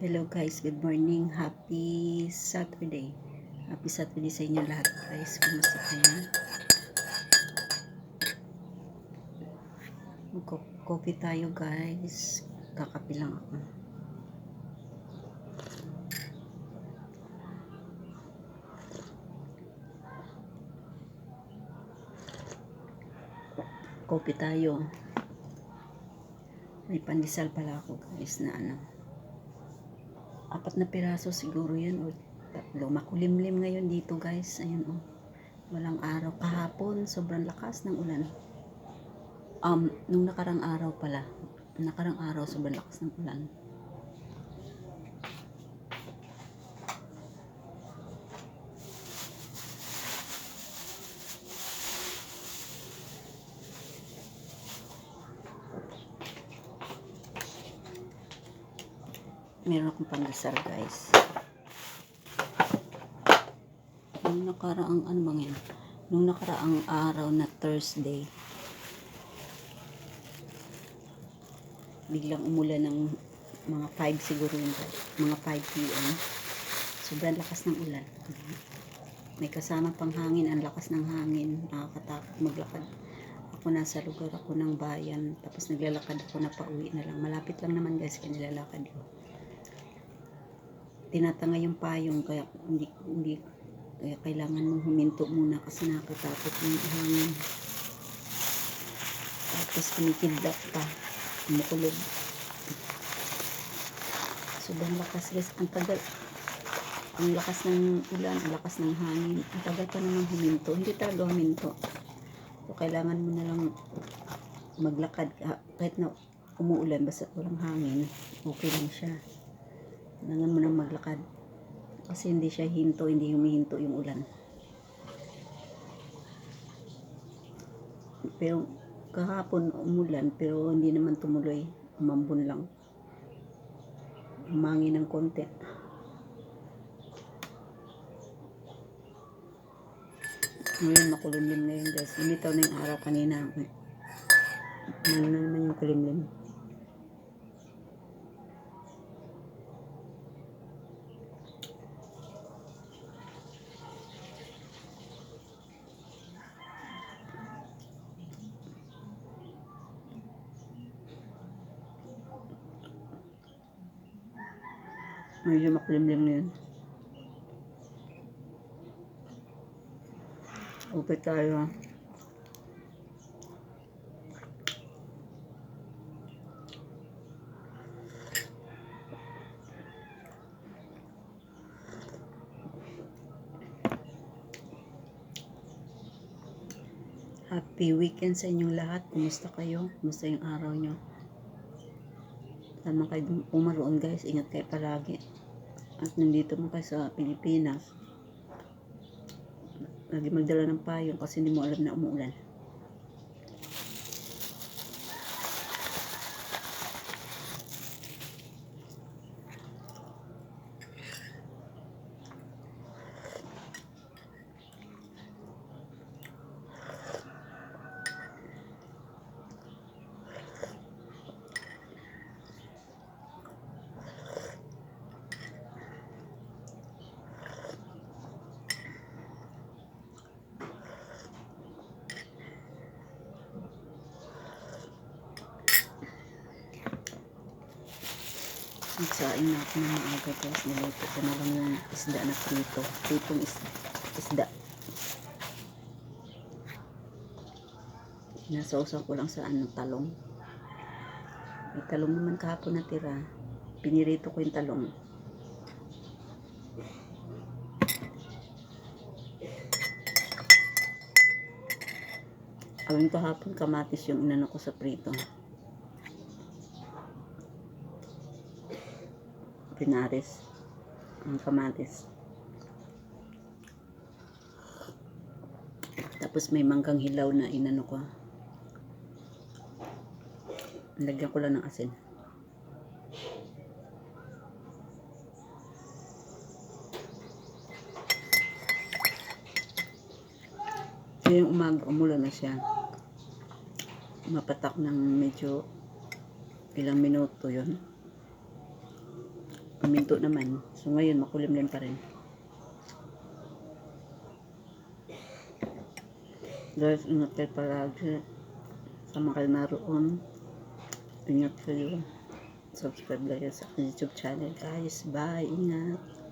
Hello guys, good morning. Happy Saturday. Happy Saturday sa inyo lahat guys. Kumusta kayo? Coffee tayo guys. Kakape lang ako. Coffee tayo. May pandesal pala ako guys na 4 na piraso siguro yan o 3. Makulimlim ngayon dito guys. Ayun oh. Walang araw. Kahapon sobrang lakas ng ulan. Nung nakarang araw pala. Nakarang araw sobrang lakas ng ulan. Meron akong pandesal guys. Nung nakaraang nung nakaraang araw na Thursday, biglang umulan ng mga 5 siguro yun guys. Mga 5 p.m. Sobrang lakas ng ulan. May kasama pang hangin. Ang lakas ng hangin. Nakakatakot maglakad. Ako nasa lugar ako ng bayan. Tapos naglalakad ako na pauwi na lang. Malapit lang naman guys kaya nilalakad ko. Tinatanga yung payong kaya hindi kaya kailangan mong huminto muna kasi nakakatakot yung hangin. Tapos kumikidlat pa, kumukulog. Sobrang lakas guys, ang tagal, ang lakas ng ulan, ang lakas ng hangin, ang tagal pa naman huminto. Hindi talaga huminto. So kailangan mo na lang maglakad kahit na umuulan basta walang hangin, okay lang siya. Kailangan mo nang maglakad kasi hindi siya hinto, hindi humihinto yung ulan. Pero kahapon umulan pero hindi naman tumuloy, umambon lang, umangin ng konti. Ngayon makulimlim ngayon guys, lumitaw na yung araw kanina. Ano na naman yung kulimlim. Medyo makulimlim na yun. Upit tayo. Happy weekend sa inyong lahat. Kumusta kayo? Kumusta yung araw nyo? Tama kayo pumaroon guys. Ingat kayo palagi. At nandito mo kayo sa Pilipinas. Lagi magdala ng payong kasi hindi mo alam na umuulan. Nagsaing na ako ng maaga guys. Niluto ko na lang yung isda na prito. Pritong isda. Nasausaw ko lang sa talong. May talong naman kahapon na tira. Pinirito ko yung talong. Awing kahapon kamatis yung inano ko sa prito. Pinaris ang kamatis. Tapos may manggang hilaw na inano ko. Lagyan ko lang ng asin. Ngayong umaga umulan na siya. Mapatak ng medyo ilang minuto yun. Huminto naman. So ngayon makulimlim pa rin. Guys, ingat kayo palagi. Sama kayo naroon. Ingat kayo. Subscribe kayo sa YouTube channel guys. Bye. Ingat.